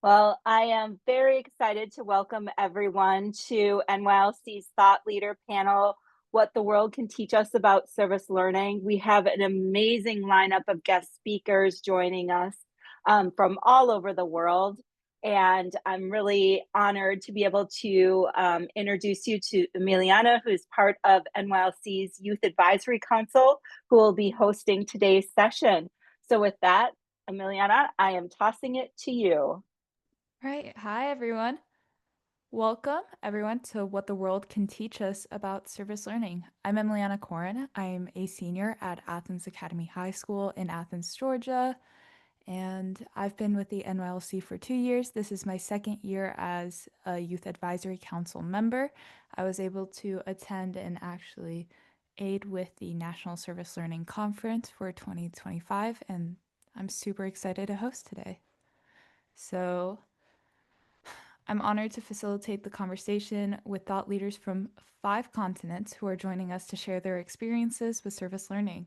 Well, I am very excited to welcome everyone to NYLC's Thought Leader panel, What the World Can Teach Us About Service Learning. We have an amazing lineup of guest speakers joining us from all over the world. And I'm really honored to be able to introduce you to Emiliana, who's part of NYLC's Youth Advisory Council, who will be hosting today's session. So with that, Emiliana, I am tossing it to you. Right. Hi, everyone. Welcome, everyone, to What the World Can Teach Us About Service Learning. I'm Emiliana Corin. I'm a senior at Athens Academy High School in Athens, Georgia, and I've been with the NYLC for 2 years. This is my second year as a Youth Advisory Council member. I was able to attend and actually aid with the National Service Learning Conference for 2025, and I'm super excited to host today. So, I'm honored to facilitate the conversation with thought leaders from 5 continents who are joining us to share their experiences with service learning.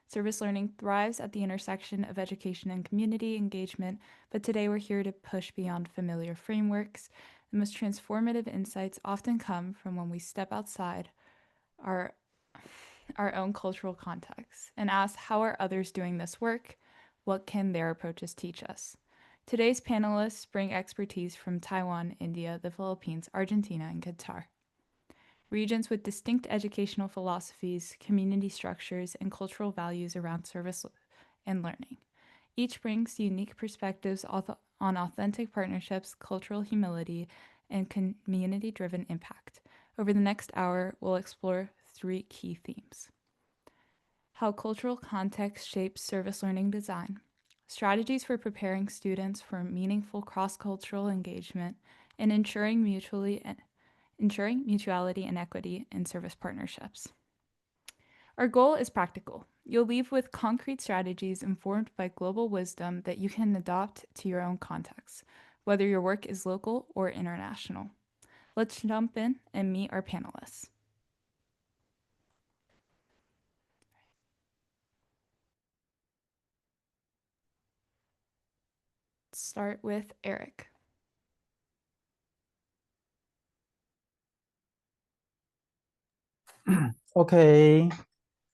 Service learning thrives at the intersection of education and community engagement, but today we're here to push beyond familiar frameworks. The most transformative insights often come from when we step outside our, our own cultural context and ask, how are others doing this work? What can their approaches teach us? Today's panelists bring expertise from Taiwan, India, the Philippines, Argentina, and Qatar, regions with distinct educational philosophies, community structures, and cultural values around service and learning. Each brings unique perspectives on authentic partnerships, cultural humility, and community driven impact. Over the next hour, we'll explore 3 key themes: how cultural context shapes service learning design, strategies for preparing students for meaningful cross-cultural engagement, and ensuring mutuality and equity in service partnerships. Our goal is practical. You'll leave with concrete strategies informed by global wisdom that you can adopt to your own context, whether your work is local or international. Let's jump in and meet our panelists. Start with Eric. Okay.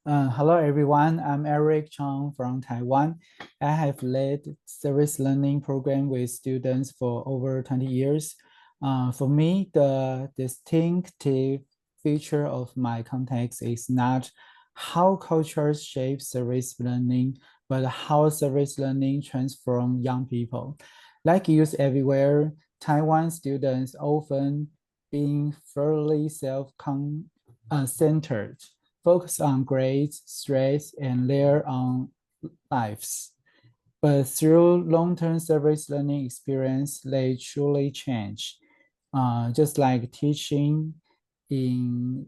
Hello, everyone. I'm Eric Chang from Taiwan. I have led service learning program with students for over 20 years. For me, the distinctive feature of my context is not how cultures shape service learning, but how service learning transforms young people. Like youth everywhere, Taiwan students often being fairly self-centered, focus on grades, stress, and their own lives. But through long-term service learning experience, they truly change. Just like teaching in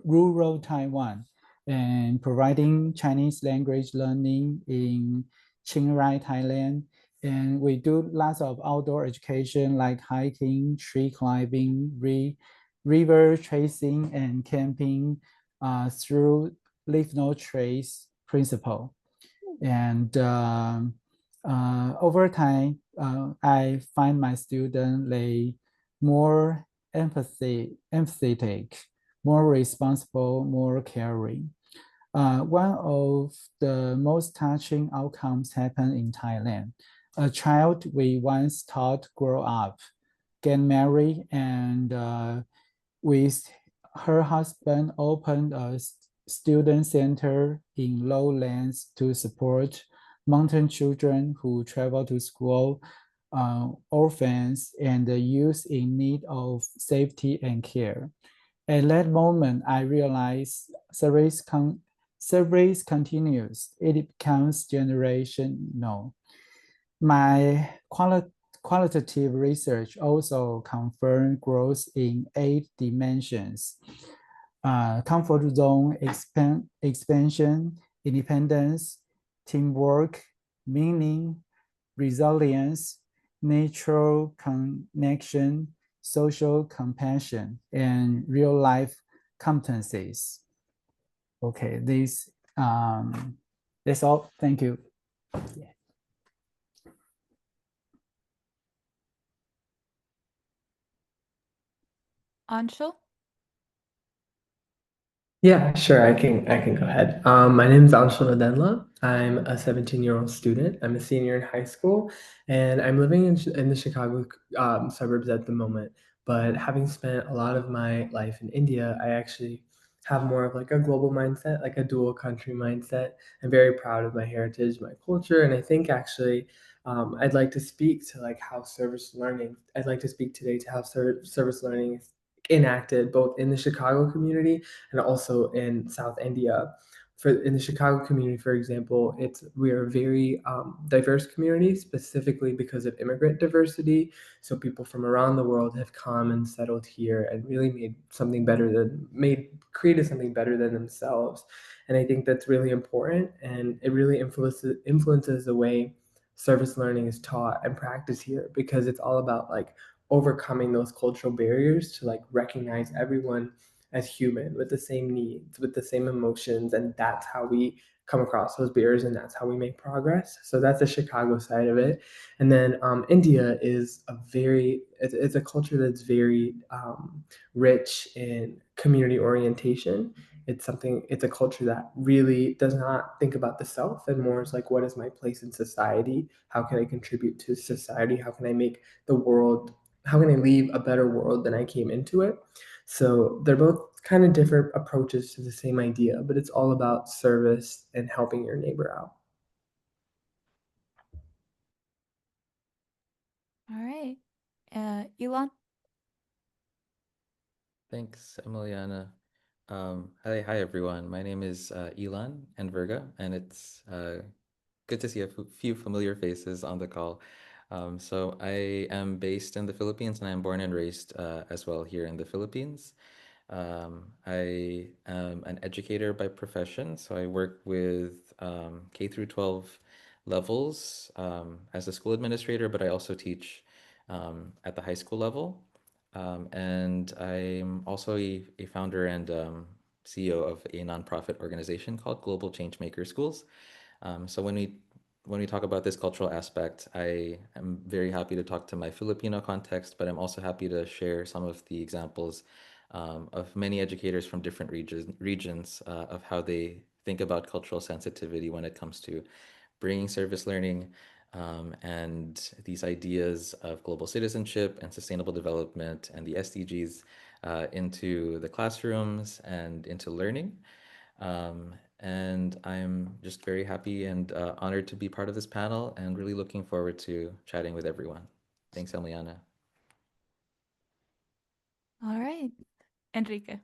rural Taiwan and providing Chinese language learning in Chiang Rai, Thailand. And we do lots of outdoor education like hiking, tree climbing, river tracing, and camping through leave no trace principle. And over time, I find my students they more empathetic, more responsible, more caring. One of the most touching outcomes happened in Thailand. A child we once thought grow up, get married, and with her husband opened a student center in lowlands to support mountain children who travel to school, orphans, and the youth in need of safety and care. At that moment, I realized service continues. It becomes generational. My qualitative research also confirmed growth in 8 dimensions: comfort zone expansion, independence, teamwork, meaning, resilience, natural connection, social compassion, and real life competencies. Okay, that's all. Thank you. Yeah. Anshul? Yeah, sure. I can go ahead. My name is Anshul Nadenla. I'm a 17-year-old student. I'm a senior in high school, and I'm living in the Chicago suburbs at the moment. But having spent a lot of my life in India, I actually have more of like a global mindset, like a dual country mindset. I'm very proud of my heritage, my culture, and I think actually I'd like to speak to like how service learning. I'd like to speak today to how service learning is enacted both in the Chicago community and also in South India. In the Chicago community, for example, we are a very diverse community, specifically because of immigrant diversity. So people from around the world have come and settled here and really created something better than themselves. And I think that's really important, and it really influences the way service learning is taught and practiced here, because it's all about like overcoming those cultural barriers to like recognize everyone as human with the same needs, with the same emotions, and that's how we come across those barriers, and that's how we make progress. So that's the Chicago side of it. And then India is it's a culture that's very rich in community orientation. It's a culture that really does not think about the self, and more is like, what is my place in society? How can I contribute to society? How can I leave a better world than I came into it? So they're both kind of different approaches to the same idea, but it's all about service and helping your neighbor out. All right. Elon? Thanks, Emiliana. Hi everyone. My name is Elon Enverga, and it's good to see a few familiar faces on the call. So I am based in the Philippines, and I'm born and raised as well here in the Philippines. I am an educator by profession, so I work with K through 12 levels as a school administrator, but I also teach at the high school level. And I'm also a founder and CEO of a nonprofit organization called Global Changemaker Schools. So when we talk about this cultural aspect, I am very happy to talk to my Filipino context, but I'm also happy to share some of the examples of many educators from different regions of how they think about cultural sensitivity when it comes to bringing service learning and these ideas of global citizenship and sustainable development and the SDGs into the classrooms and into learning. And I'm just very happy and honored to be part of this panel, and really looking forward to chatting with everyone. Thanks, Emiliana. All right. Enrique?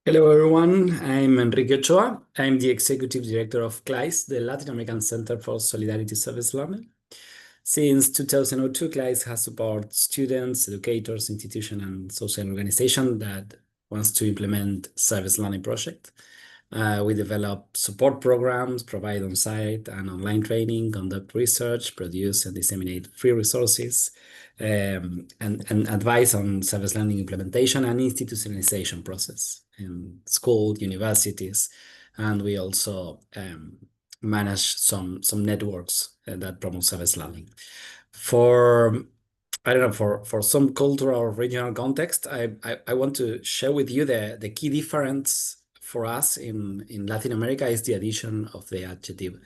Hello, everyone. I'm Enrique Ochoa. I'm the Executive Director of CLAIS, the Latin American Center for Solidarity Service Learning. Since 2002, CLAIS has supported students, educators, institutions, and social organizations that wants to implement service learning project. We develop support programs, provide on-site and online training, conduct research, produce and disseminate free resources, and advise on service learning implementation and institutionalization process in school, universities, and we also manage some networks that promote service learning. For I don't know, for some cultural or regional context, I want to share with you the key difference for us in Latin America is the addition of the adjective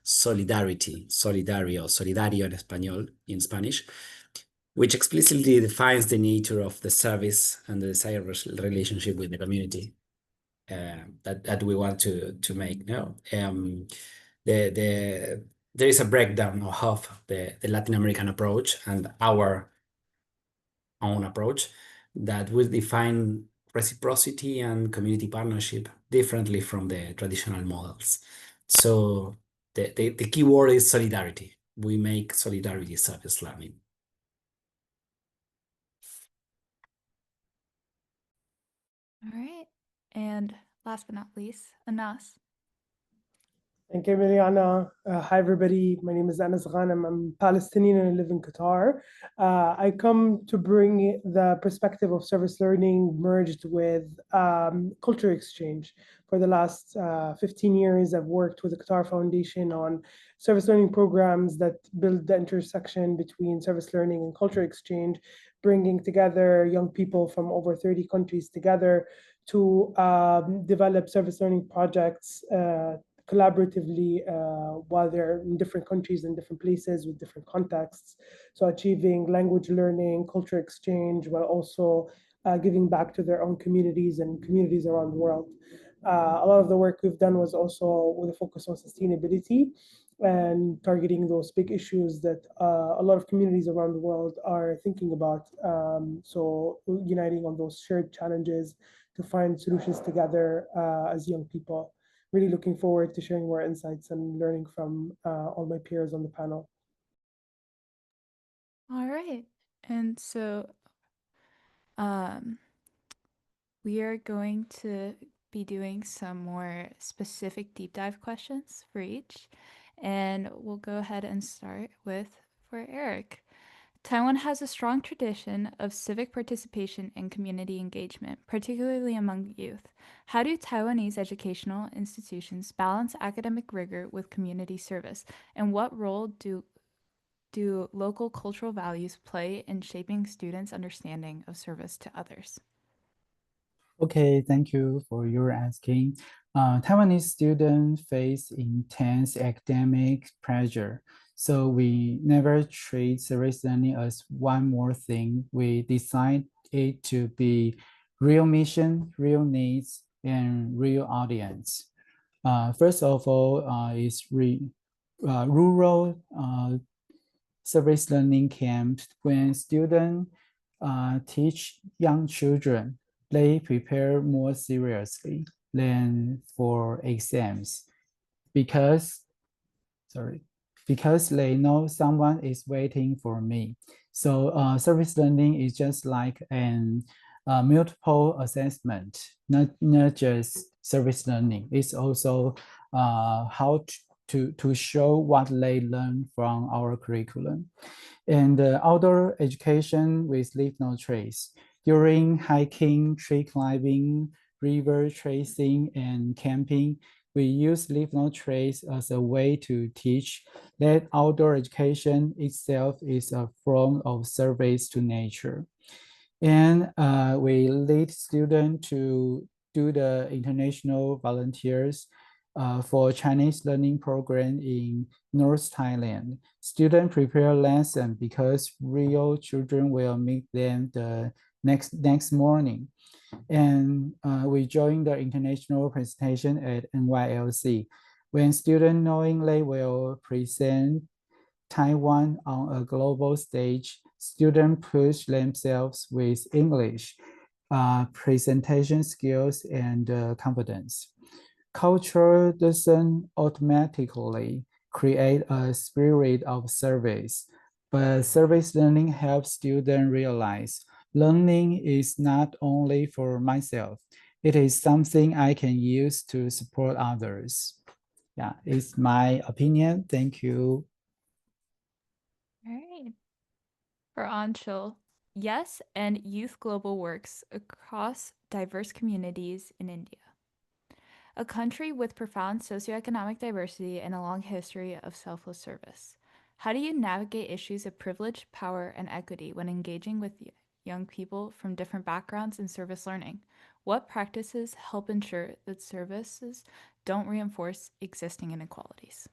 solidarity, solidario, solidario in español, in Spanish, which explicitly defines the nature of the service and the desired relationship with the community that we want to make. No, there is a breakdown of the Latin American approach and our own approach that will define reciprocity and community partnership differently from the traditional models. So the key word is solidarity. We make solidarity service learning. All right. And last but not least, Anas? Thank you, Emiliana. Hi, everybody. My name is Anas Ghanem. I'm Palestinian and I live in Qatar. I come to bring the perspective of service learning merged with culture exchange. For the last 15 years, I've worked with the Qatar Foundation on service learning programs that build the intersection between service learning and culture exchange, bringing together young people from over 30 countries together to develop service learning projects collaboratively while they're in different countries and different places with different contexts. So achieving language learning, culture exchange, while also giving back to their own communities and communities around the world. A lot of the work we've done was also with a focus on sustainability and targeting those big issues that a lot of communities around the world are thinking about. So uniting on those shared challenges to find solutions together as young people. Really looking forward to sharing more insights and learning from all my peers on the panel. All right. And so we are going to be doing some more specific deep dive questions for each. And we'll go ahead and start with for Eric. Taiwan has a strong tradition of civic participation and community engagement, particularly among youth. How do Taiwanese educational institutions balance academic rigor with community service? And what role do local cultural values play in shaping students' understanding of service to others? Okay, thank you for your asking. Taiwanese students face intense academic pressure, so we never treat service learning as one more thing. We design it to be real mission, real needs, and real audience. First of all, is rural service learning camps. When students teach young children, they prepare more seriously than for exams because, because they know someone is waiting for me. So service learning is just like an multiple assessment, not just service learning. It's also how to show what they learn from our curriculum. And outdoor education with leave no trace. During hiking, tree climbing, river tracing, and camping, we use leave no trace as a way to teach that outdoor education itself is a form of service to nature. And we lead students to do the international volunteers for Chinese learning program in North Thailand. Students prepare lesson because real children will meet them the next morning. And we join the international presentation at NYLC. When students knowingly will present Taiwan on a global stage, students push themselves with English, presentation skills, and confidence. Culture doesn't automatically create a spirit of service, but service learning helps students realize learning is not only for myself, it is something I can use to support others. Yeah, it's my opinion. Thank you. All right. For Anshul, yes, and Youth Global works across diverse communities in India, a country with profound socioeconomic diversity and a long history of selfless service. How do you navigate issues of privilege, power, and equity when engaging with young people from different backgrounds in service learning? What practices help ensure that services don't reinforce existing inequalities?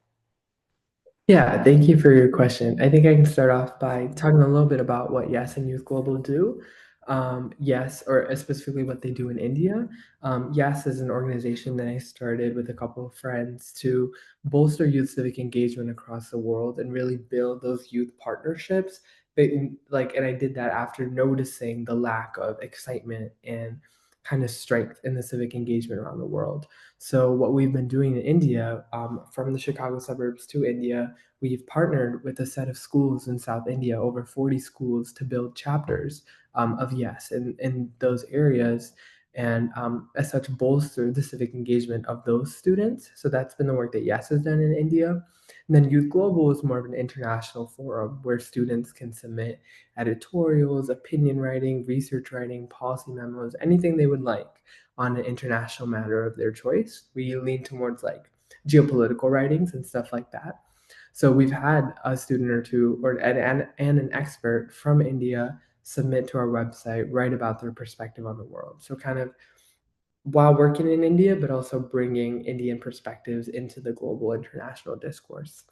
Yeah, thank you for your question. I think I can start off by talking a little bit about what Yes and Youth Global do. Yes, or specifically what they do in India. Yes is an organization that I started with a couple of friends to bolster youth civic engagement across the world and really build those youth partnerships. And I did that after noticing the lack of excitement and kind of strength in the civic engagement around the world. So what we've been doing in India, from the Chicago suburbs to India, we've partnered with a set of schools in South India, over 40 schools, to build chapters of Yes in those areas. and as such bolster the civic engagement of those students. So that's been the work that Yes has done in India. And then Youth Global is more of an international forum where students can submit editorials, opinion writing, research writing, policy memos, anything they would like on an international matter of their choice. We lean towards like geopolitical writings and stuff like that. So we've had a student or two and an expert from India submit to our website, write about their perspective on the world. So kind of while working in India, but also bringing Indian perspectives into the global international discourse.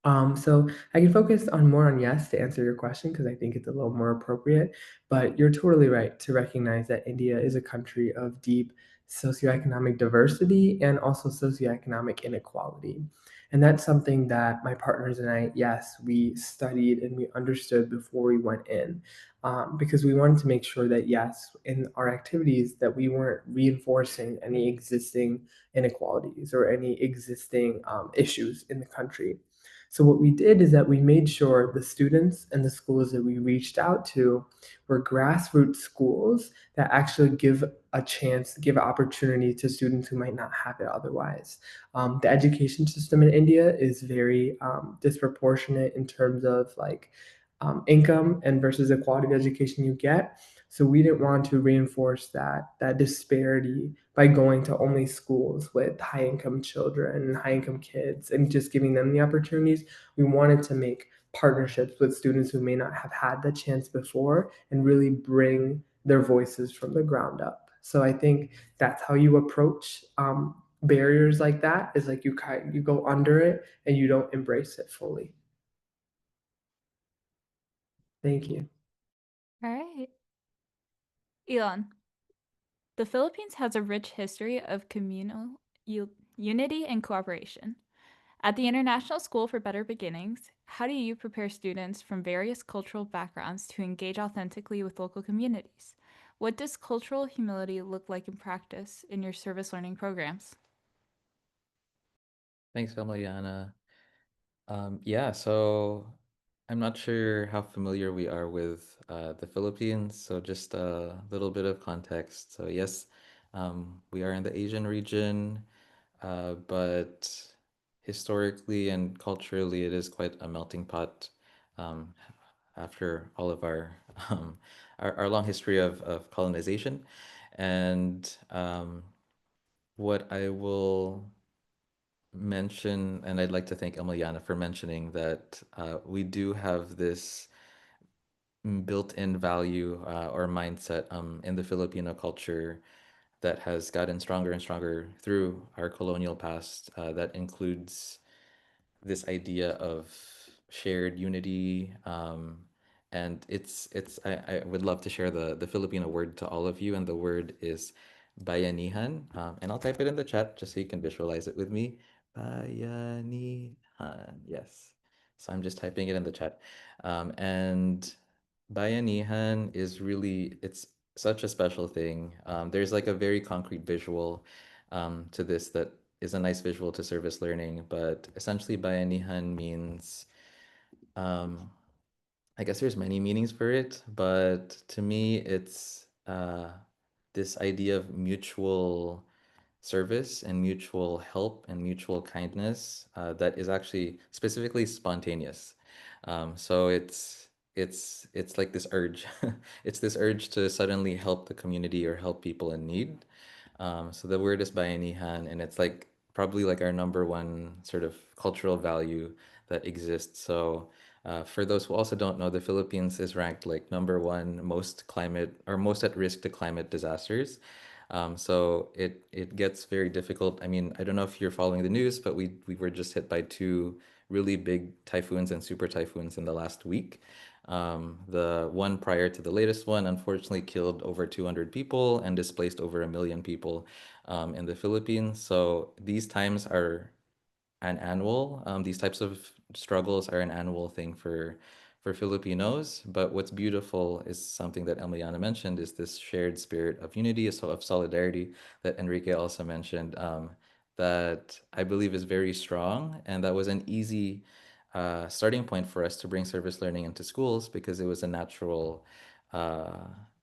So I can focus on more on Yes to answer your question because I think it's a little more appropriate. But you're totally right to recognize that India is a country of deep socioeconomic diversity and also socioeconomic inequality. And that's something that my partners and I, yes, we studied and we understood before we went in, because we wanted to make sure that, yes, in our activities, that we weren't reinforcing any existing inequalities or any existing issues in the country. So what we did is that we made sure the students and the schools that we reached out to were grassroots schools that actually give a chance, give an opportunity to students who might not have it otherwise. The education system in India is very disproportionate in terms of like income and versus the quality of education you get. So we didn't want to reinforce that disparity by going to only schools with high income children and high income kids and just giving them the opportunities. We wanted to make partnerships with students who may not have had the chance before and really bring their voices from the ground up. So I think that's how you approach barriers like that, is like you go under it and you don't embrace it fully. Thank you. All right. Elon, the Philippines has a rich history of communal unity and cooperation. At the International School for Better Beginnings, how do you prepare students from various cultural backgrounds to engage authentically with local communities? What does cultural humility look like in practice in your service learning programs? Thanks, Emiliana. Yeah, so I'm not sure how familiar we are with the Philippines, so just a little bit of context. So yes, we are in the Asian region, but historically and culturally, it is quite a melting pot um, after all of our our long history of colonization. And what I will mention, and I'd like to thank Emiliana for mentioning that we do have this built-in value or mindset in the Filipino culture that has gotten stronger and stronger through our colonial past. That includes this idea of shared unity. And I would love to share the Filipino word to all of you, and the word is bayanihan. And I'll type it in the chat just so you can visualize it with me. Bayanihan, yes. So I'm just typing it in the chat. And bayanihan is really, it's such a special thing. There's like a very concrete visual to this that is a nice visual to service learning, but essentially bayanihan means, um, I guess there's many meanings for it, but to me it's this idea of mutual service and mutual help and mutual kindness that is actually specifically spontaneous. So it's like this urge. It's this urge to suddenly help the community or help people in need. So the word is bayanihan, and it's like probably like our number one sort of cultural value that exists. So for those who also don't know, the Philippines is ranked like number one most climate or most at risk to climate disasters. So it gets very difficult. I mean, I don't know if you're following the news, but we were just hit by two really big typhoons and super typhoons in the last week. The one prior to the latest one unfortunately killed over 200 people and displaced over 1 million people in the Philippines. So these times are an annual. These types of struggles are an annual thing for Filipinos. But what's beautiful is something that Emiliana mentioned is this shared spirit of unity, so of solidarity that Enrique also mentioned. That I believe is very strong, and that was an easy starting point for us to bring service learning into schools because it was a natural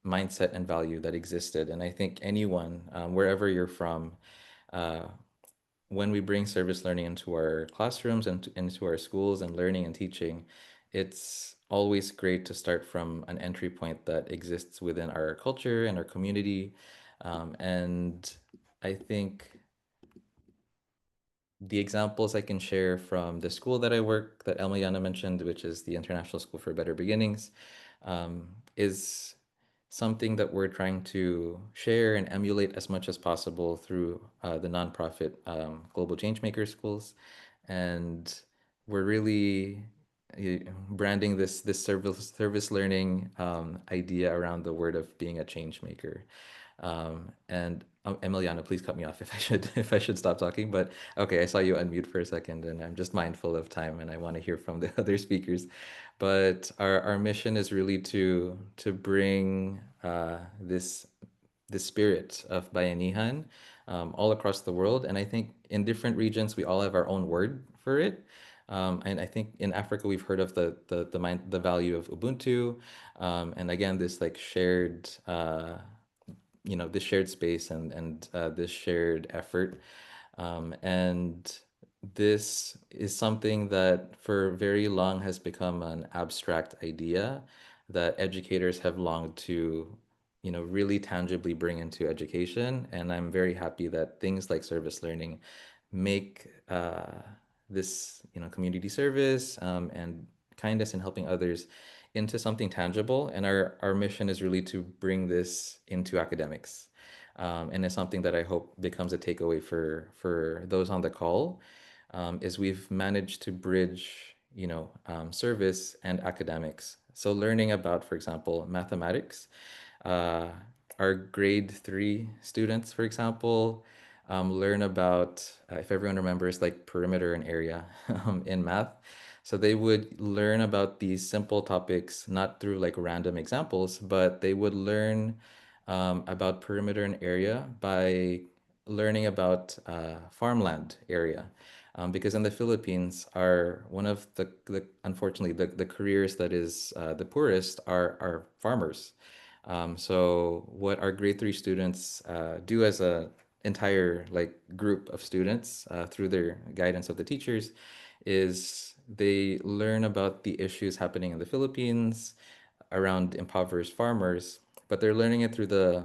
mindset and value that existed. And I think anyone, wherever you're from, when we bring service learning into our classrooms and into our schools and learning and teaching, it's always great to start from an entry point that exists within our culture and our community. And I think the examples I can share from the school that I work, that Emiliana mentioned, which is the International School for Better Beginnings, is something that we're trying to share and emulate as much as possible through the nonprofit Global Changemaker Schools. And we're really branding this service learning idea around the word of being a change maker. And Emiliana, please cut me off if I should stop talking. But okay, I saw you unmute for a second, and I'm just mindful of time, and I want to hear from the other speakers. But our mission is really to bring this spirit of Bayanihan all across the world, and I think in different regions we all have our own word for it. And I think in Africa we've heard of the value of Ubuntu, and again this like shared this shared space and this shared effort. And this is something that for very long has become an abstract idea that educators have longed to, really tangibly bring into education. And I'm very happy that things like service learning make this, community service and kindness and helping others into something tangible. And our mission is really to bring this into academics. And it's something that I hope becomes a takeaway for those on the call, is we've managed to bridge, service and academics. So learning about, for example, mathematics, uh, our grade 3 students, for example, learn about, if everyone remembers, like perimeter and area in math. So they would learn about these simple topics, not through like random examples, but they would learn about perimeter and area by learning about farmland area. Because in the Philippines, one of unfortunately, the careers that is the poorest are farmers. So what our grade 3 students do as a entire like group of students through their guidance of the teachers is they learn about the issues happening in the Philippines around impoverished farmers, but they're learning it through the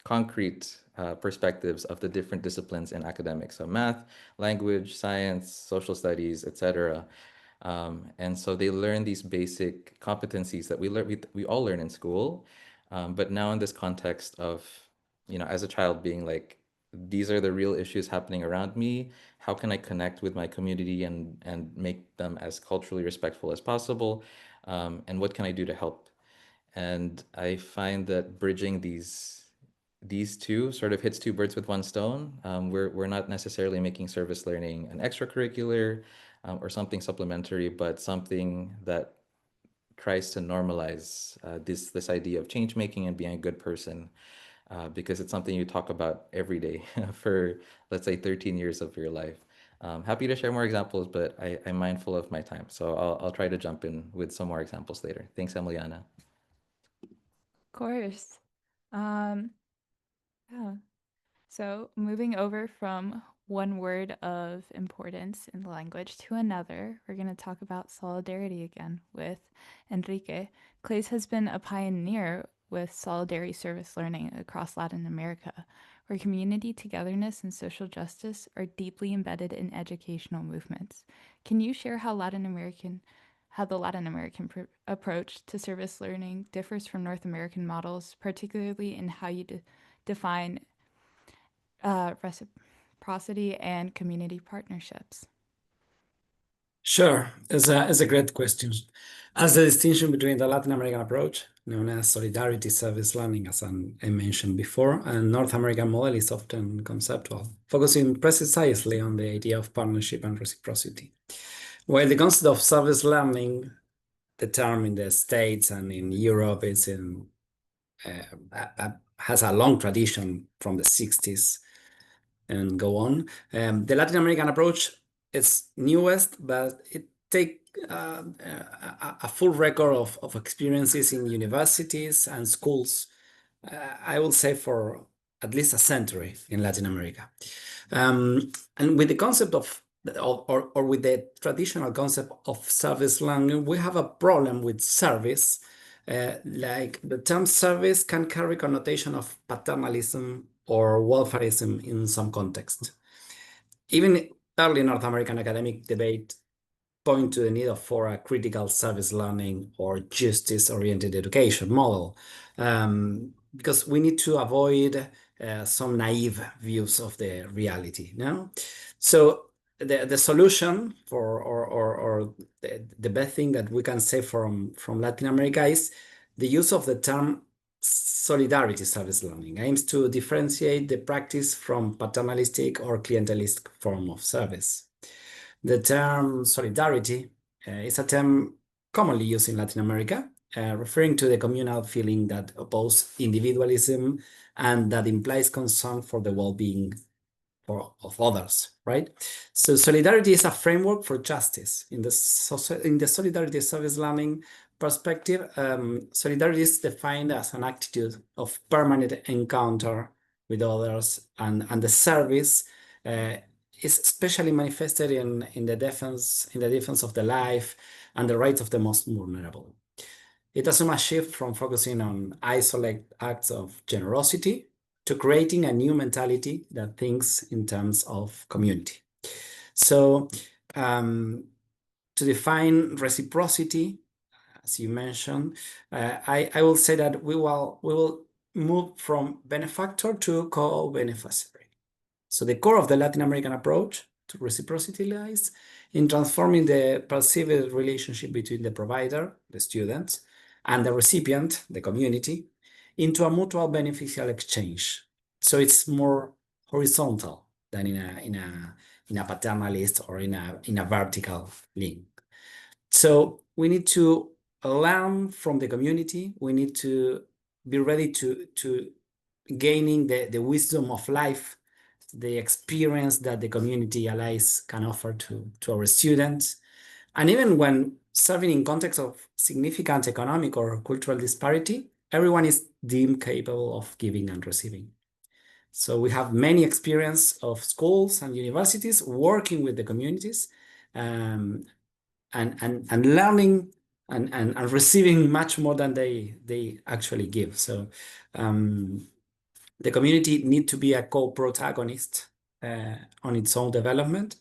concrete perspectives of the different disciplines in academics, so math, language, science, social studies, etc. And so they learn these basic competencies that we all learn in school, but now in this context of, as a child being like, these are the real issues happening around me. How can I connect with my community and make them as culturally respectful as possible? And what can I do to help? And I find that bridging these two sort of hits two birds with one stone. We're not necessarily making service learning an extracurricular or something supplementary, but something that tries to normalize this idea of change making and being a good person, because it's something you talk about every day for, let's say, 13 years of your life. Happy to share more examples, but I'm mindful of my time, so I'll try to jump in with some more examples later. Thanks, Emiliana. Of course. Yeah. So moving over from one word of importance in the language to another, we're going to talk about solidarity again with Enrique. Clays has been a pioneer with solidarity service learning across Latin America, where community togetherness and social justice are deeply embedded in educational movements. Can you share how the Latin American approach to service learning differs from North American models, particularly in how you define reciprocity and community partnerships? Sure, it's a great question. As the distinction between the Latin American approach, known as solidarity service learning, as I mentioned before, and North American model is often conceptual, focusing precisely on the idea of partnership and reciprocity. While the concept of service learning, the term in the States and in Europe has a long tradition from the 60s and go on. The Latin American approach is newest, but it take a full record of experiences in universities and schools I will say for at least a century in Latin America. And with the concept of, or with the traditional concept of service learning, we have a problem with service. Like the term service can carry connotation of paternalism or welfareism in some context. Even early North American academic debate point to the need for a critical service learning or justice-oriented education model, because we need to avoid some naive views of the reality. No, so the solution for or the best thing that we can say from Latin America is the use of the term solidarity service learning aims to differentiate the practice from paternalistic or clientelistic form of service. The term solidarity is a term commonly used in Latin America, referring to the communal feeling that opposes individualism and that implies concern for the well-being of others, right? So solidarity is a framework for justice. In the solidarity service learning perspective, solidarity is defined as an attitude of permanent encounter with others, and the service is especially manifested in the defense of the life and the rights of the most vulnerable. It assumes a shift from focusing on isolated acts of generosity to creating a new mentality that thinks in terms of community. So to define reciprocity, as you mentioned, I will say that we will move from benefactor to co-beneficiary. So the core of the Latin American approach to reciprocity lies in transforming the perceived relationship between the provider, the students, and the recipient, the community, into a mutual beneficial exchange. So it's more horizontal than in a paternalist or in a vertical link. So we need to learn from the community. We need to be ready to gaining the wisdom of life, the experience that the community allies can offer to our students. And even when serving in context of significant economic or cultural disparity, everyone is deemed capable of giving and receiving. So we have many experience of schools and universities working with the communities, and learning and receiving much more than they actually give. So the community need to be a co-protagonist on its own development.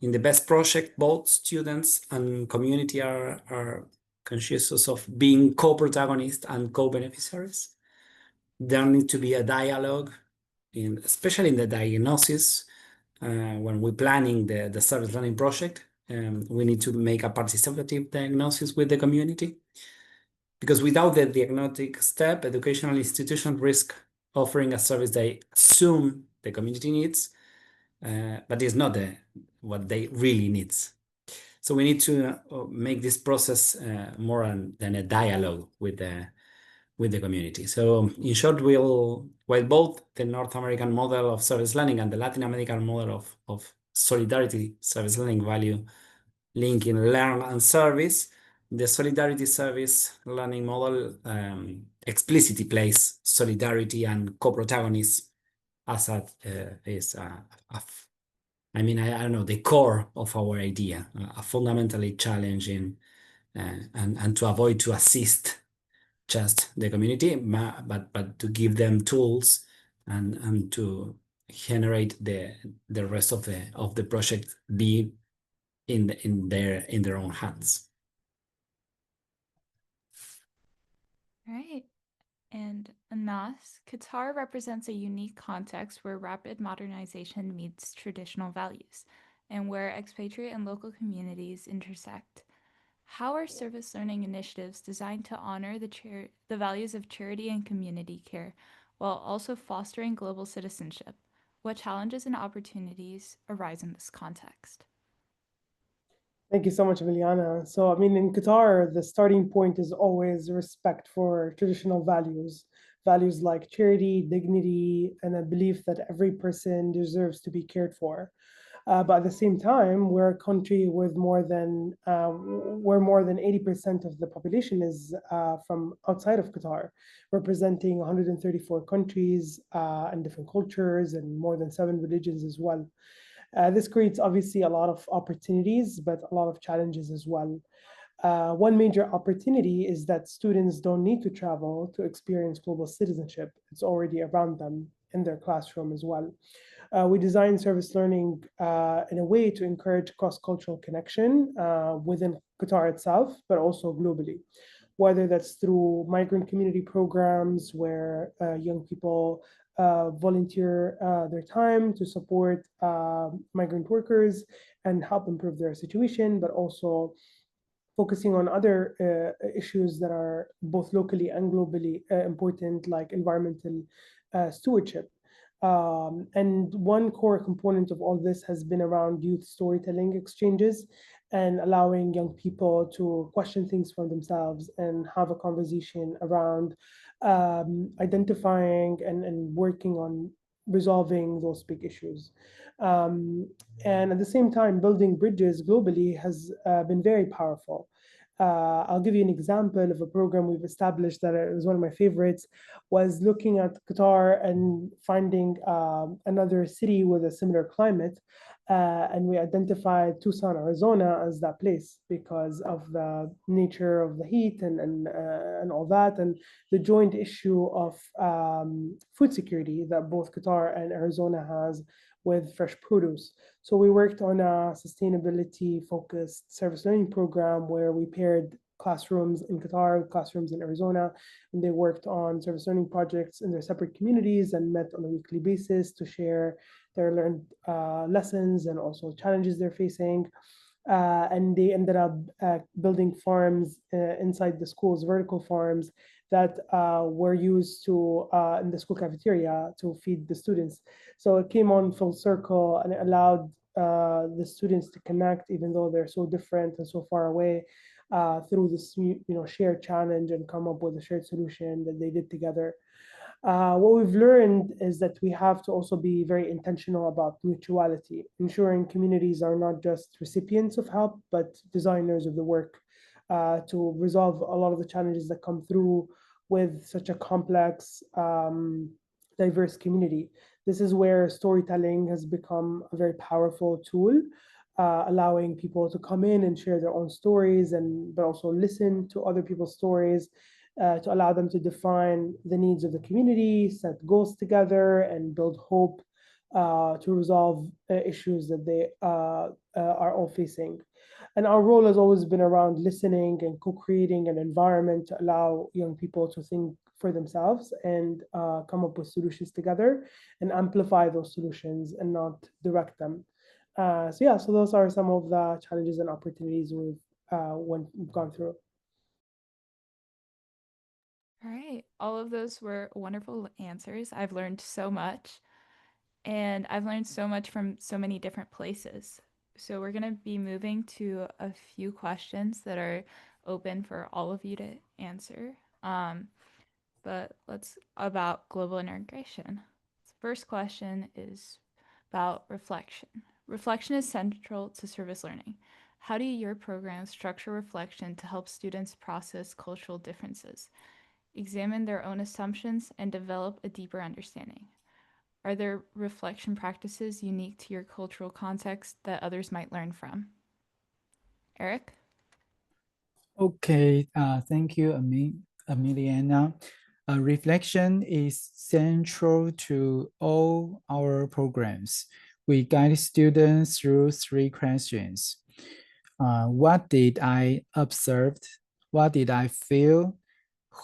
In the best project, both students and community are conscious of being co-protagonists and co-beneficiaries. There needs to be a dialogue, especially in the diagnosis. When we're planning the service learning project, we need to make a participative diagnosis with the community, because without the diagnostic step, educational institutions risk offering a service they assume the community needs, but it's not what they really needs. So we need to make this process more than a dialogue with the community. So in short, while both the North American model of service learning and the Latin American model of solidarity service learning value linking learn and service, the solidarity service learning model explicitly places solidarity and co-protagonism as I don't know, the core of our idea, a fundamentally challenging and to avoid to assist just the community, but to give them tools and to generate the rest of the project be in their own hands. Right. And Anas, Qatar represents a unique context where rapid modernization meets traditional values and where expatriate and local communities intersect. How are service learning initiatives designed to honor the values of charity and community care while also fostering global citizenship? What challenges and opportunities arise in this context? Thank you so much, Emiliana. So, I mean, in Qatar, the starting point is always respect for traditional values, values like charity, dignity, and a belief that every person deserves to be cared for. But at the same time, we're a country with where more than 80% of the population is from outside of Qatar, representing 134 countries and different cultures and more than 7 religions as well. This creates obviously a lot of opportunities, but a lot of challenges as well. One major opportunity is that students don't need to travel to experience global citizenship. It's already around them in their classroom as well. We design service learning in a way to encourage cross-cultural connection within Qatar itself, but also globally, whether that's through migrant community programs where young people volunteer their time to support migrant workers and help improve their situation, but also focusing on other issues that are both locally and globally important, like environmental stewardship. And one core component of all this has been around youth storytelling exchanges and allowing young people to question things for themselves and have a conversation around identifying and working on resolving those big issues. Um, and at the same time, building bridges globally has been very powerful. I'll give you an example of a program we've established that is one of my favorites, was looking at Qatar and finding another city with a similar climate. And we identified Tucson, Arizona as that place because of the nature of the heat and all that, and the joint issue of food security that both Qatar and Arizona has with fresh produce. So we worked on a sustainability focused service learning program where we paired classrooms in Qatar with classrooms in Arizona, and they worked on service learning projects in their separate communities and met on a weekly basis to share their learned lessons and also challenges they're facing. And they ended up building farms inside the schools, vertical farms that were used to in the school cafeteria to feed the students. So it came on full circle and it allowed the students to connect, even though they're so different and so far away, through this shared challenge and come up with a shared solution that they did together. What we've learned is that we have to also be very intentional about mutuality, ensuring communities are not just recipients of help, but designers of the work to resolve a lot of the challenges that come through with such a complex, diverse community. This is where storytelling has become a very powerful tool, allowing people to come in and share their own stories, but also listen to other people's stories to allow them to define the needs of the community, set goals together, and build hope to resolve issues that they are all facing. And our role has always been around listening and co-creating an environment to allow young people to think for themselves and come up with solutions together and amplify those solutions and not direct them. So those are some of the challenges and opportunities we've gone through. All right. All of those were wonderful answers. I've learned so much, and I've learned so much from so many different places. So we're going to be moving to a few questions that are open for all of you to answer. But let's about global integration. The first question is about reflection. Reflection is central to service learning. How do your programs structure reflection to help students process cultural differences, examine their own assumptions, and develop a deeper understanding? Are there reflection practices unique to your cultural context that others might learn from? Eric? Okay, thank you, Emiliana. Reflection is central to all our programs. We guide students through 3 questions. What did I observe? What did I feel?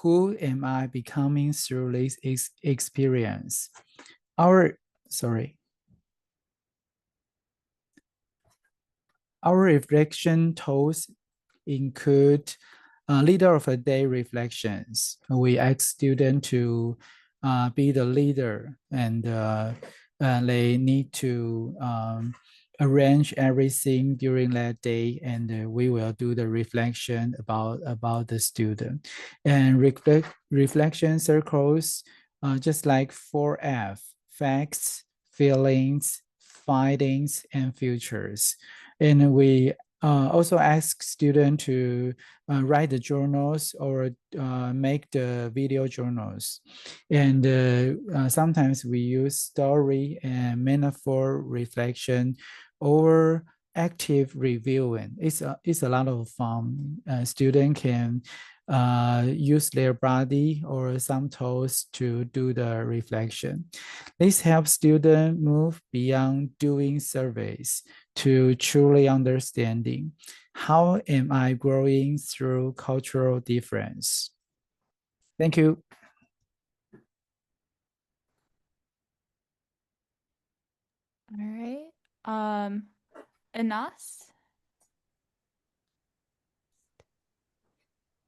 Who am I becoming through this experience? Our reflection tools include leader of the day reflections. We ask students to be the leader, and they need to arrange everything during that day, and we will do the reflection about the student. And reflection circles, just like 4F: facts, feelings, findings and futures. And we also ask students to write the journals or make the video journals. And sometimes we use story and metaphor reflection or active reviewing. It's a lot of fun. Student can use their body or some tools to do the reflection. This helps students move beyond doing surveys to truly understanding how am I growing through cultural difference. Thank you. All right. Anas?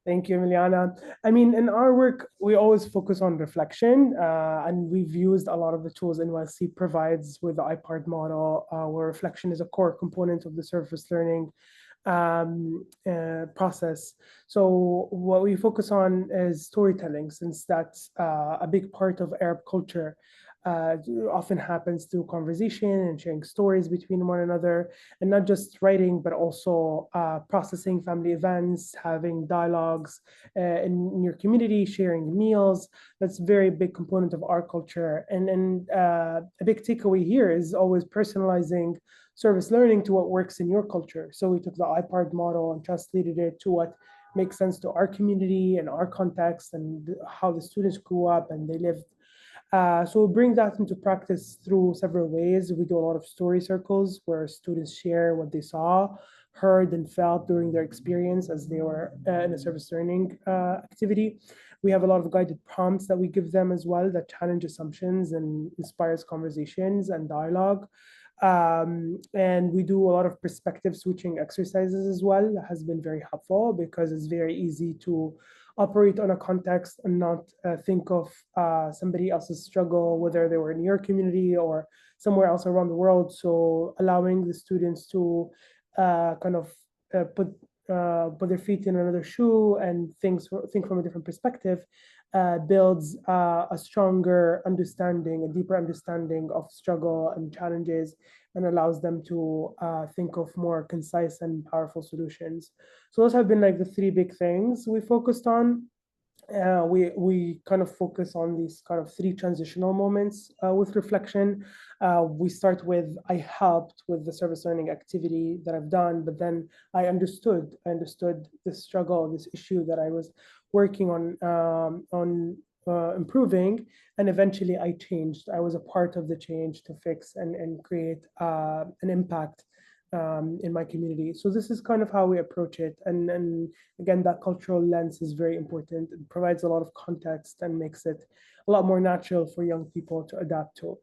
Thank you, Emiliana. I mean, in our work, we always focus on reflection, and we've used a lot of the tools NYC provides with the IPART model, where reflection is a core component of the surface learning process. So what we focus on is storytelling, since that's a big part of Arab culture. Often happens through conversation and sharing stories between one another, and not just writing, but also processing family events, having dialogues in your community, sharing meals. That's a very big component of our culture. And a big takeaway here is always personalizing service learning to what works in your culture. So we took the IPART model and translated it to what makes sense to our community and our context and how the students grew up and they lived. So we bring that into practice through several ways. We do a lot of story circles where students share what they saw, heard, and felt during their experience as they were in a service learning activity. We have a lot of guided prompts that we give them as well that challenge assumptions and inspires conversations and dialogue. And we do a lot of perspective switching exercises as well. That has been very helpful because it's very easy to operate on a context and not think of somebody else's struggle, whether they were in your community or somewhere else around the world. So allowing the students to kind of put their feet in another shoe and think from a different perspective builds a stronger understanding, a deeper understanding of struggle and challenges, and allows them to think of more concise and powerful solutions. So those have been like the three big things we focused on. We kind of focus on these kind of three transitional moments with reflection. We start with I helped with the service learning activity that I've done, but then I understood this struggle, this issue that I was working on improving, and eventually I changed. I was a part of the change to fix and create an impact in my community. So this is kind of how we approach it. And again, that cultural lens is very important. It provides a lot of context and makes it a lot more natural for young people to adapt to.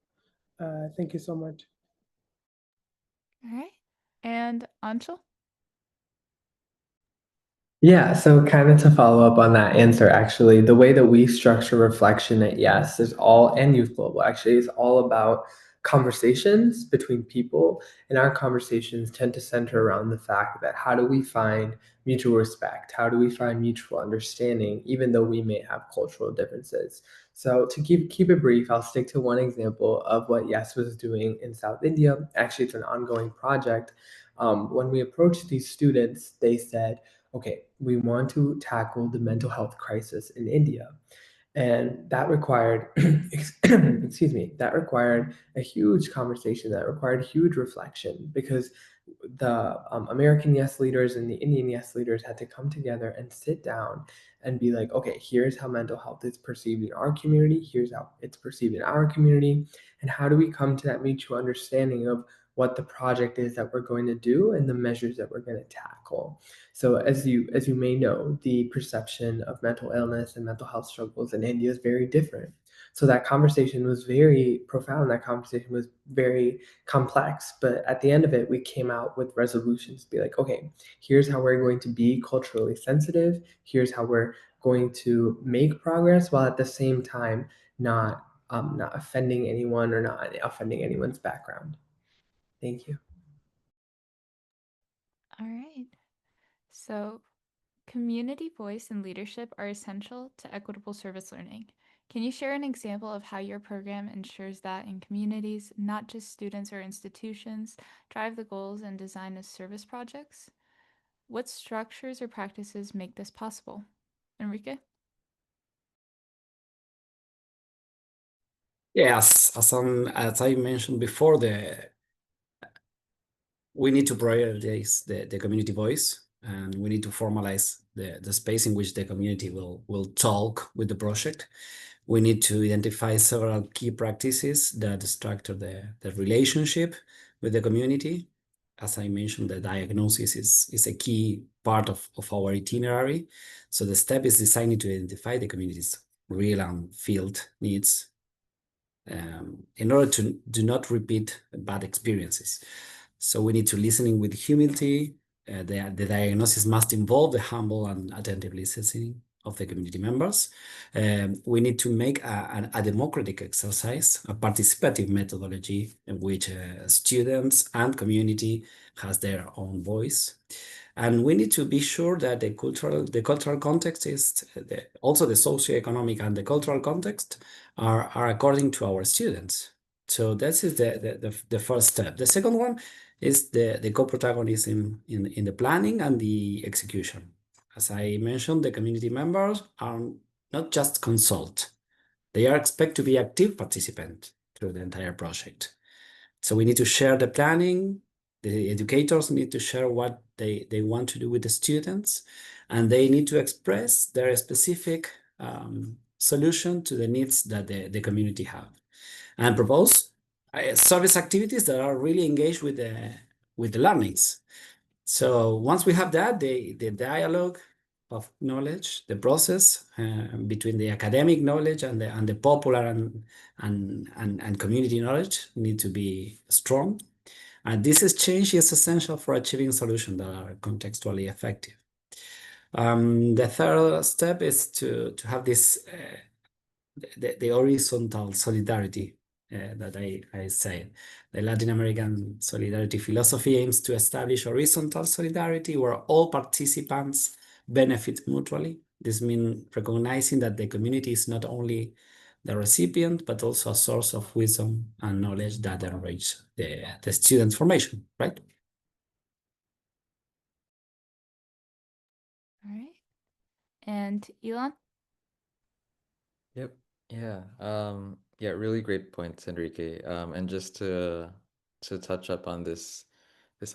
Thank you so much. All right. And Anshul? Yeah, so kind of to follow up on that answer, actually, the way that we structure reflection at Yes is all, and Youth Global actually, is all about conversations between people. And our conversations tend to center around the fact that how do we find mutual respect? How do we find mutual understanding, even though we may have cultural differences? So to keep it brief, I'll stick to one example of what Yes was doing in South India. Actually, it's an ongoing project. When we approached these students, they said, okay, we want to tackle the mental health crisis in India. And that required, excuse me, that required a huge conversation, that required huge reflection, because the American Yes leaders and the Indian Yes leaders had to come together and sit down and be like, okay, here's how mental health is perceived in our community, here's how it's perceived in our community, and how do we come to that mutual understanding of what the project is that we're going to do and the measures that we're going to tackle. So as you may know, the perception of mental illness and mental health struggles in India is very different. So that conversation was very profound. That conversation was very complex. But at the end of it, we came out with resolutions to be like, okay, here's how we're going to be culturally sensitive. Here's how we're going to make progress while at the same time not offending anyone or not offending anyone's background. Thank you. All right. So, community voice and leadership are essential to equitable service learning. Can you share an example of how your program ensures that in communities, not just students or institutions, drive the goals and design of service projects? What structures or practices make this possible? Enrique? Yes, as I mentioned before, we need to prioritize the community voice, and we need to formalize the space in which the community will talk with the project. We need to identify several key practices that structure the relationship with the community. As I mentioned, the diagnosis is a key part of our itinerary. So the step is designed to identify the community's real and field needs, in order to do not repeat bad experiences. So we need to listening with humility. The diagnosis must involve the humble and attentive listening of the community members. We need to make a democratic exercise, a participative methodology in which students and community has their own voice. And we need to be sure that the cultural context is also the socioeconomic and the cultural context are according to our students. So that is the first step. The second one is the co-protagonism in the planning and the execution. As I mentioned, the community members are not just consult. They are expected to be active participant through the entire project. So we need to share the planning. The educators need to share what they want to do with the students, and they need to express their specific solution to the needs that the community have, and propose service activities that are really engaged with the learnings. So once we have that, the dialogue of knowledge, the process between the academic knowledge and the popular and community knowledge need to be strong. And this exchange is essential for achieving solutions that are contextually effective. The third step is to have this the horizontal solidarity that I said. The Latin American solidarity philosophy aims to establish horizontal solidarity where all participants benefit mutually. This means recognizing that the community is not only the recipient, but also a source of wisdom and knowledge that enrich the student's formation, right? All right. And Elon? Yep. Yeah. Yeah, really great points, Enrique. And just to touch up on this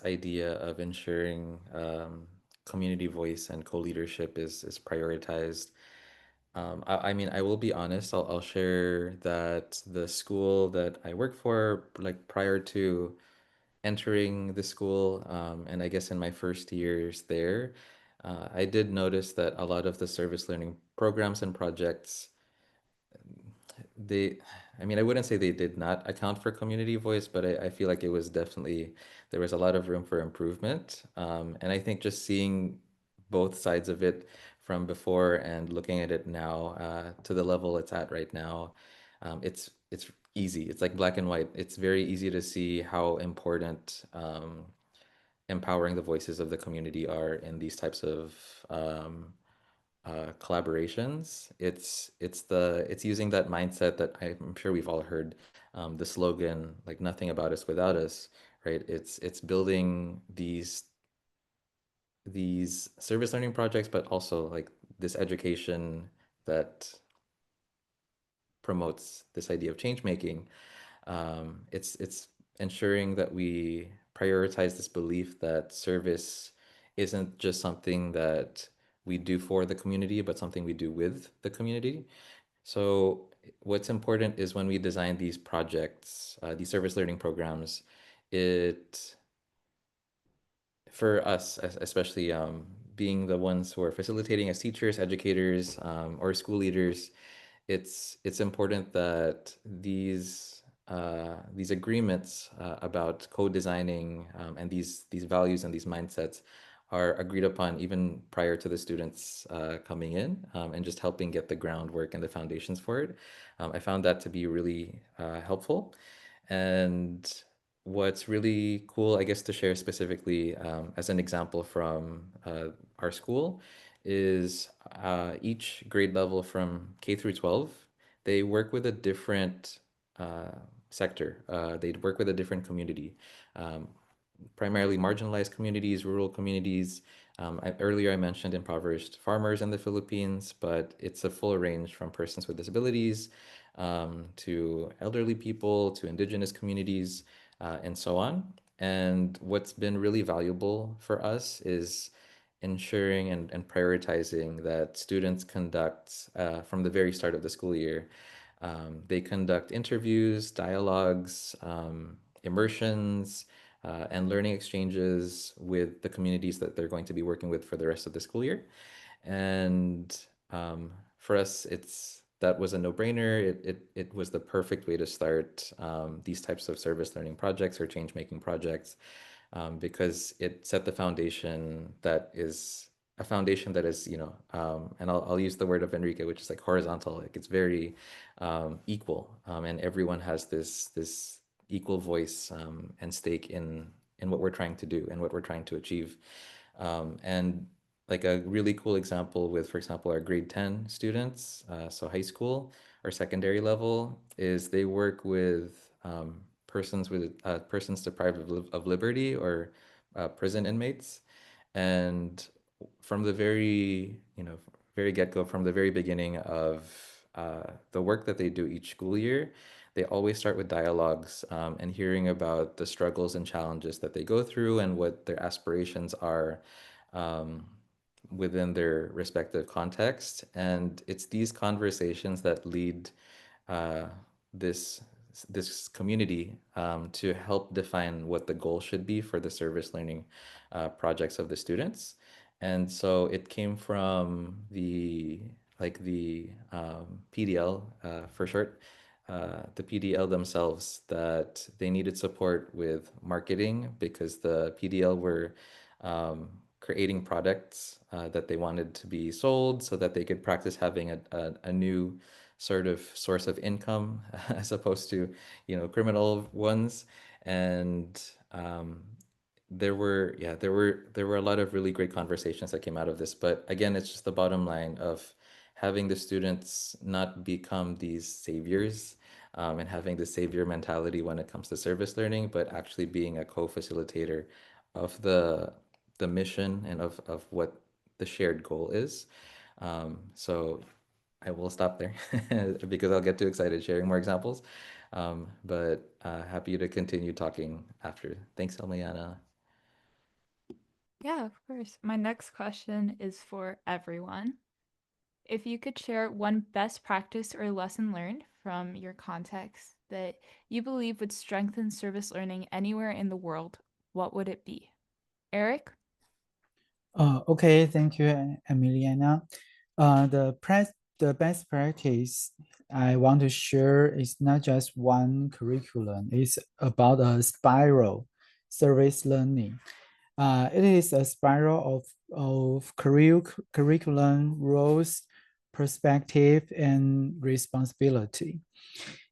idea of ensuring community voice and co-leadership is prioritized. I mean, I will be honest, I'll share that the school that I work for, like prior to entering the school, and I guess in my first years there, I did notice that a lot of the service learning programs and projects, they, I mean, I wouldn't say they did not account for community voice, but I feel like it was definitely, there was a lot of room for improvement. And I think just seeing both sides of it from before and looking at it now, to the level it's at right now, it's easy. It's like black and white. It's very easy to see how important empowering the voices of the community are in these types of collaborations. It's using that mindset that I'm sure we've all heard, the slogan like nothing about us without us, right? It's building these service learning projects, but also like this education that promotes this idea of change making. It's ensuring that we prioritize this belief that service isn't just something that we do for the community, but something we do with the community. So what's important is when we design these projects, these service learning programs, it for us, especially being the ones who are facilitating as teachers, educators, or school leaders, it's important that these agreements about co-designing, and these values and these mindsets are agreed upon even prior to the students coming in, and just helping get the groundwork and the foundations for it. I found that to be really helpful. And what's really cool, I guess, to share specifically as an example from our school is each grade level from K through 12, they work with a different sector. They'd work with a different community, primarily marginalized communities, rural communities. Earlier I mentioned impoverished farmers in the Philippines, but it's a full range from persons with disabilities to elderly people, to indigenous communities, and so on. And what's been really valuable for us is ensuring and prioritizing that students conduct, from the very start of the school year, they conduct interviews, dialogues, immersions, and learning exchanges with the communities that they're going to be working with for the rest of the school year. And for us, that was a no-brainer. It was the perfect way to start these types of service learning projects or change-making projects, because it set the foundation that is a foundation that is, and I'll use the word of Enrique, which is like horizontal. Like it's very equal, and everyone has this equal voice and stake in what we're trying to do and what we're trying to achieve. And like a really cool example with, for example, our grade 10 students, so high school or secondary level, is they work with persons deprived of liberty or prison inmates. And from the very get-go, from the very beginning of the work that they do each school year, they always start with dialogues and hearing about the struggles and challenges that they go through and what their aspirations are um, within their respective context. And it's these conversations that lead uh, this this community to help define what the goal should be for the service learning projects of the students. And so it came from the PDL for short, the PDL themselves, that they needed support with marketing because the PDL were creating products that they wanted to be sold so that they could practice having a new sort of source of income as opposed to, criminal ones. And there were a lot of really great conversations that came out of this. But again, it's just the bottom line of having the students not become these saviors, and having the savior mentality when it comes to service learning, but actually being a co-facilitator of the mission and of what the shared goal is. So I will stop there because I'll get too excited sharing more examples. But happy to continue talking after. Thanks, Elmiana. Yeah, of course. My next question is for everyone. If you could share one best practice or lesson learned from your context that you believe would strengthen service learning anywhere in the world, what would it be? Eric? Okay, thank you, Emiliana. The best practice I want to share is not just one curriculum, it's about a spiral service learning. It is a spiral of curriculum, roles, perspective, and responsibility.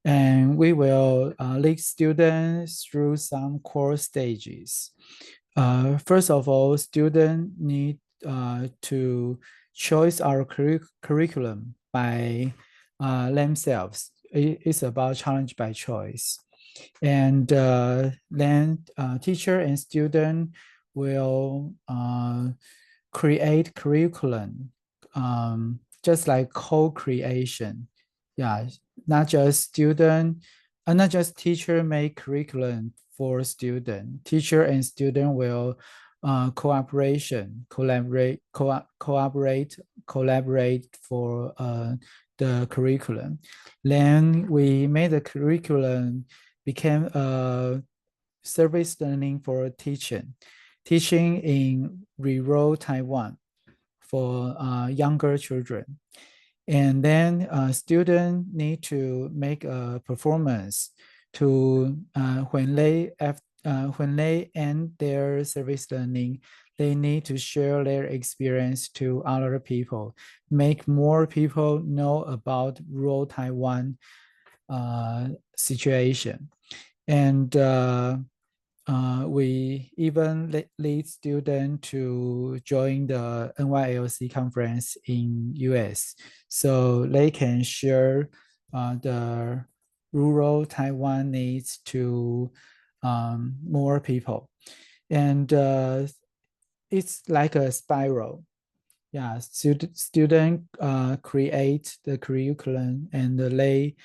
And we will lead students through some core stages. First of all, students need to choose our curriculum by themselves. It's about challenge by choice. And then teacher and student will create curriculum, just like co-creation. Yeah, not just not just teacher make curriculum for student. Teacher and student will collaborate for the curriculum. Then we made the curriculum became a service learning for teaching in rural Taiwan for younger children. And then students need to make a performance to when they end their service learning, they need to share their experience to other people, make more people know about rural Taiwan situation. And we even lead students to join the NYLC conference in US, so they can share the rural Taiwan needs to more people. And it's like a spiral. Yeah, student create the curriculum and they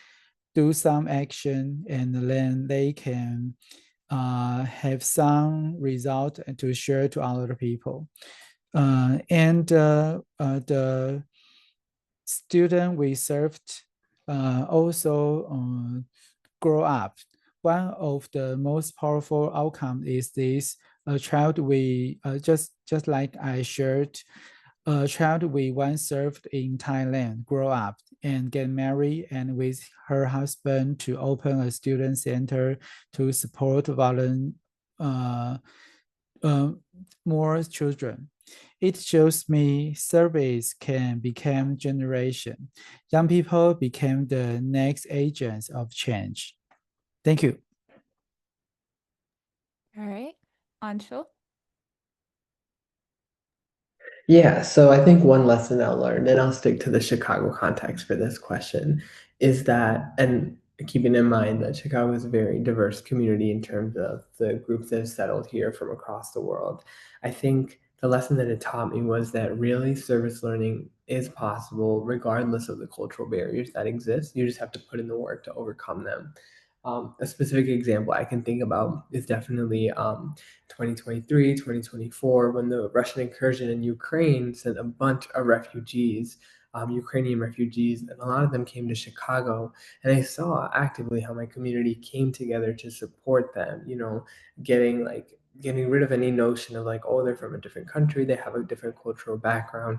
do some action, and then they can have some result to share to other people. And the student we served also grow up. One of the most powerful outcomes is this: a child we just like I shared, a child we once served in Thailand grow up and get married, and with her husband to open a student center to support uh, uh, more children. It shows me service can become generation. Young people became the next agents of change. Thank you. All right, Anshul. Yeah, so I think one lesson I learned, and I'll stick to the Chicago context for this question, is that, and keeping in mind that Chicago is a very diverse community in terms of the groups that have settled here from across the world. I think the lesson that it taught me was that really service learning is possible regardless of the cultural barriers that exist. You just have to put in the work to overcome them. A specific example I can think about is definitely 2023, 2024, when the Russian incursion in Ukraine sent a bunch of refugees, Ukrainian refugees, and a lot of them came to Chicago. And I saw actively how my community came together to support them, getting rid of any notion of like, oh, they're from a different country, they have a different cultural background.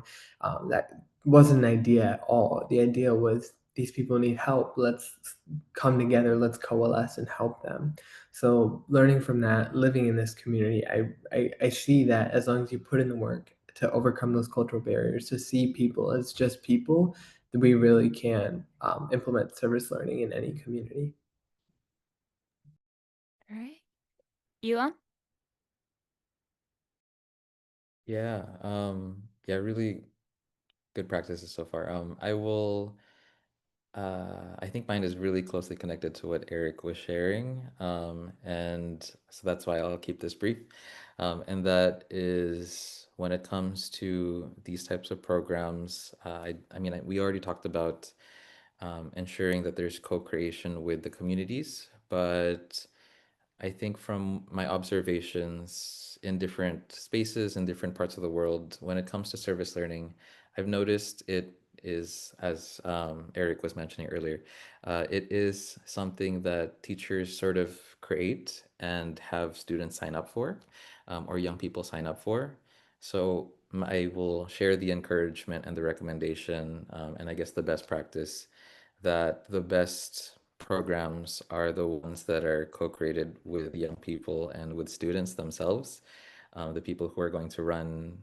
That wasn't an idea at all. The idea was these people need help. Let's come together, let's coalesce and help them. So learning from that, living in this community, I see that as long as you put in the work to overcome those cultural barriers, to see people as just people, that we really can implement service learning in any community. All right, Elon. Yeah, really good practices so far. I think mine is really closely connected to what Eric was sharing. And so that's why I'll keep this brief. And that is when it comes to these types of programs, we already talked about ensuring that there's co-creation with the communities, but I think from my observations in different spaces in different parts of the world, when it comes to service learning, I've noticed it is, as Eric was mentioning earlier, it is something that teachers sort of create and have students sign up for, or young people sign up for. So I will share the encouragement and the recommendation, and I guess the best practice that the best programs are the ones that are co-created with young people and with students themselves, the people who are going to run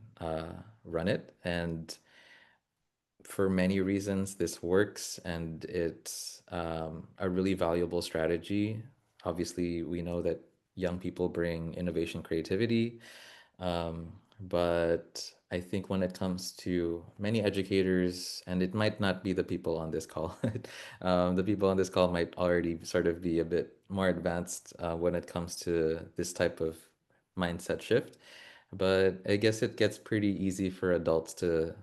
it. And for many reasons, this works, and it's a really valuable strategy. Obviously, we know that young people bring innovation, creativity, but I think when it comes to many educators, and it might not be the people on this call, the people on this call might already sort of be a bit more advanced when it comes to this type of mindset shift. But I guess it gets pretty easy for adults to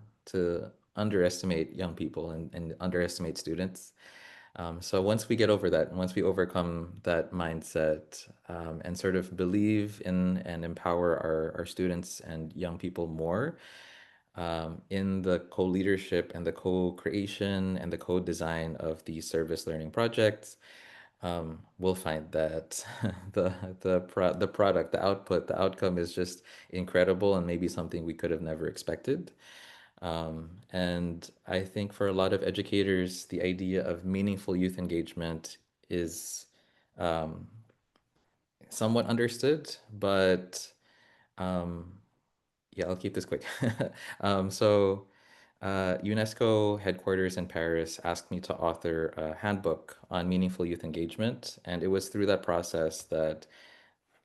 underestimate young people and underestimate students. So once we get over that, once we overcome that mindset and sort of believe in and empower our students and young people more in the co-leadership and the co-creation and the co-design of these service learning projects, we'll find that the product, the output, the outcome is just incredible and maybe something we could have never expected. And I think for a lot of educators, the idea of meaningful youth engagement is somewhat understood, but um, yeah, I'll keep this quick. So UNESCO headquarters in Paris asked me to author a handbook on meaningful youth engagement. And it was through that process that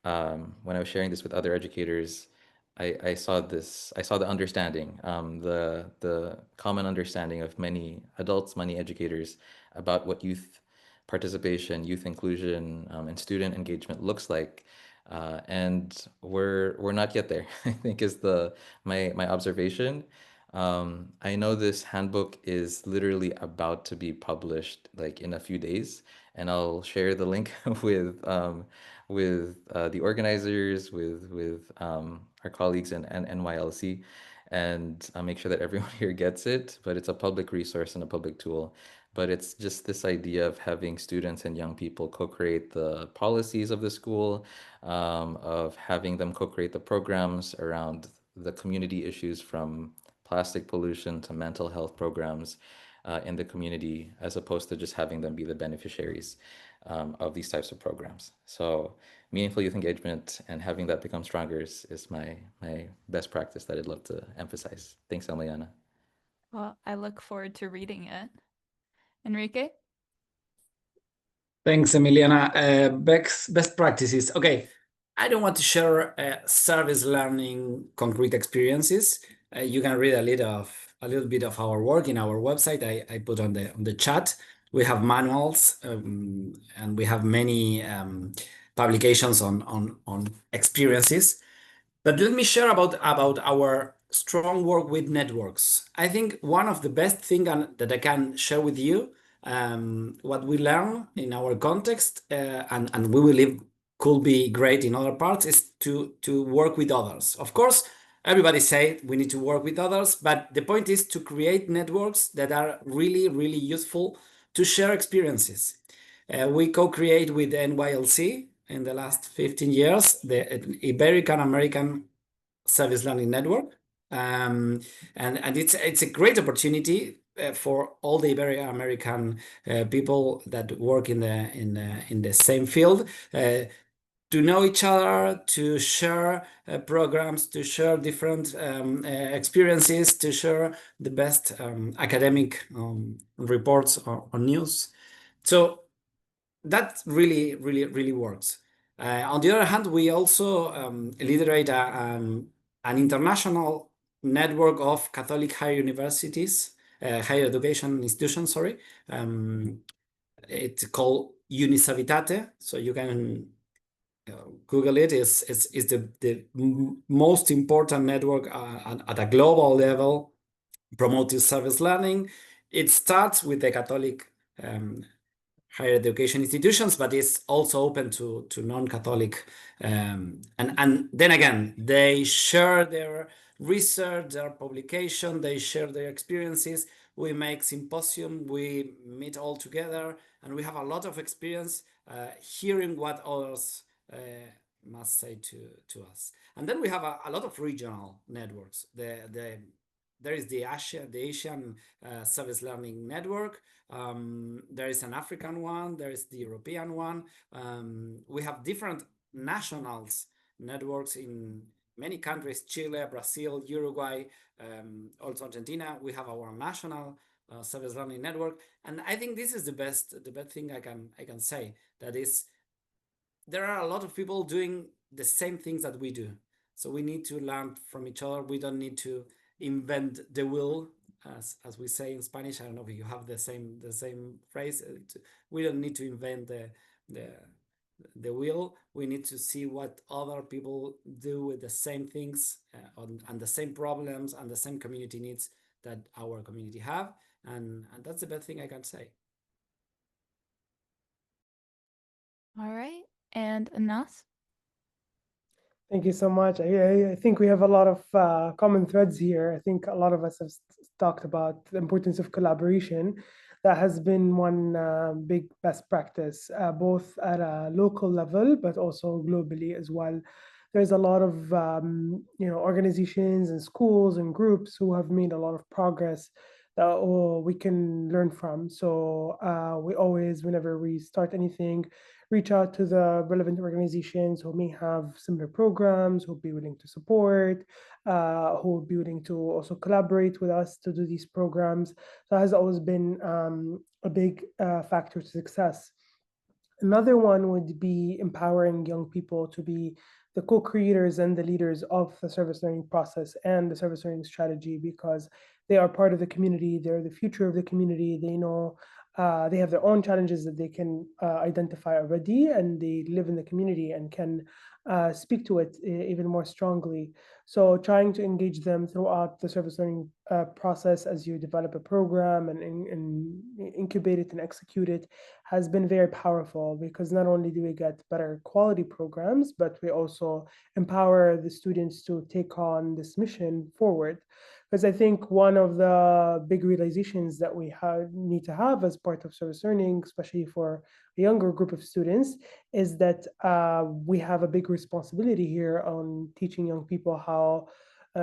when I was sharing this with other educators, I saw the understanding, the common understanding of many adults, many educators about what youth participation, youth inclusion, and student engagement looks like. And we're not yet there, I think is my observation. I know this handbook is literally about to be published like in a few days, and I'll share the link with the organizers, with our colleagues in NYLC, and make sure that everyone here gets it. But it's a public resource and a public tool. But it's just this idea of having students and young people co-create the policies of the school, of having them co-create the programs around the community issues from plastic pollution to mental health programs in the community, as opposed to just having them be the beneficiaries of these types of programs. So meaningful youth engagement and having that become stronger is my best practice that I'd love to emphasize. Thanks, Emiliana. Well, I look forward to reading it. Enrique? Thanks, Emiliana. Best practices. Okay, I don't want to share service learning concrete experiences. You can read a little bit of our work in our website. I put on the chat. We have manuals and we have many publications on experiences. But let me share about our strong work with networks. I think one of the best things that I can share with you, what we learn in our context, and we believe could be great in other parts, is to work with others. Of course, everybody say we need to work with others, but the point is to create networks that are really, really useful to share experiences. We co-create with NYLC in the last 15 years, the Iberican American Service Learning Network. And it's a great opportunity for all the Iberican American people that work in the same field to know each other, to share programs, to share different experiences, to share the best academic reports or news. So that really, really, really works. On the other hand, we also liderate an international network of Catholic higher universities, higher education institutions, sorry. It's called Unisavitate, so you can Google it. It's the most important network at a global level promoting service learning. It starts with the Catholic higher education institutions, but it's also open to non-Catholic. And then again, they share their research, their publication, they share their experiences. We make symposium, we meet all together, and we have a lot of experience hearing what others must say to us. And then we have a lot of regional networks. There is the Asian Service Learning Network. There is an African one. There is the European one. We have different nationals networks in many countries: Chile, Brazil, Uruguay, also Argentina. We have our national service learning network, and I think this is the best thing I can say. That is, there are a lot of people doing the same things that we do. So we need to learn from each other. We don't need to invent the wheel, as we say in Spanish. I don't know if you have the same phrase. We don't need to invent the wheel. We need to see what other people do with the same things and the same problems and the same community needs that our community have. And that's the best thing I can say. All right. And Anas? Thank you so much. I think we have a lot of common threads here. I think a lot of us have talked about the importance of collaboration. That has been one big best practice, both at a local level, but also globally as well. There's a lot of organizations and schools and groups who have made a lot of progress that we can learn from. So we always, whenever we start anything, reach out to the relevant organizations who may have similar programs, who'll be willing to support, who will be willing to also collaborate with us to do these programs. So that has always been a big factor to success. Another one would be empowering young people to be the co-creators and the leaders of the service learning process and the service learning strategy, because they are part of the community. They're the future of the community. They know they have their own challenges that they can identify already, and they live in the community and can speak to it even more strongly. So trying to engage them throughout the service learning process as you develop a program and incubate it and execute it has been very powerful, because not only do we get better quality programs, but we also empower the students to take on this mission forward. Because I think one of the big realizations that we need to have as part of service learning, especially for a younger group of students, is that we have a big responsibility here on teaching young people how,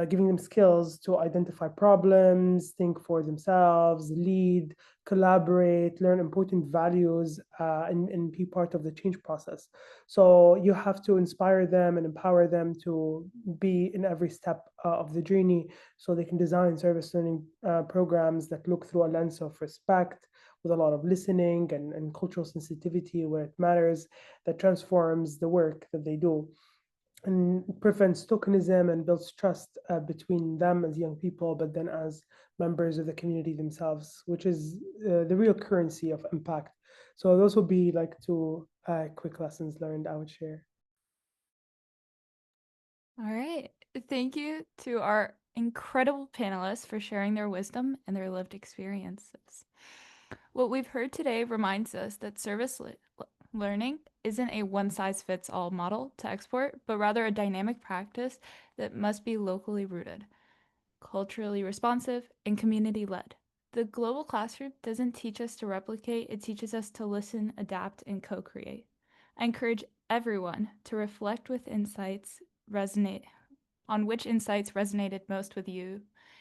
giving them skills to identify problems, think for themselves, lead, collaborate, learn important values, and be part of the change process. So you have to inspire them and empower them to be in every step of the journey, so they can design service learning programs that look through a lens of respect, with a lot of listening and cultural sensitivity where it matters, that transforms the work that they do and prevents tokenism and builds trust between them as young people, but then as members of the community themselves, which is the real currency of impact. So those would be like two quick lessons learned I would share. All right. Thank you to our incredible panelists for sharing their wisdom and their lived experiences. What we've heard today reminds us that service learning isn't a one-size-fits-all model to export, but rather a dynamic practice that must be locally rooted, culturally responsive, and community-led. The global classroom doesn't teach us to replicate, it teaches us to listen, adapt, and co-create. I encourage everyone to reflect with on which insights resonated most with you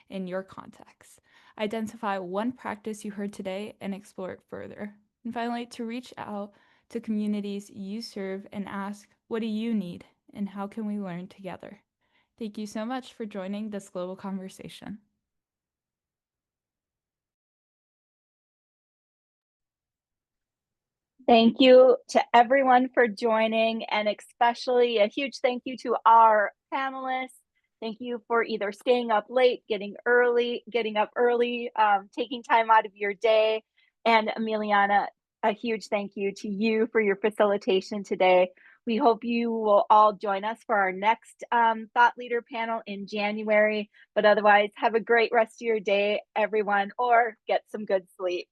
in your context. Identify one practice you heard today and explore it further. And finally, to reach out to communities you serve and ask, what do you need and how can we learn together? Thank you so much for joining this global conversation. Thank you to everyone for joining, and especially a huge thank you to our panelists. Thank you for either staying up late, getting up early, taking time out of your day. And Emiliana, a huge thank you to you for your facilitation today. We hope you will all join us for our next Thought Leader panel in January. But otherwise, have a great rest of your day, everyone, or get some good sleep.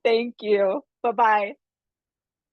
Thank you. Bye-bye.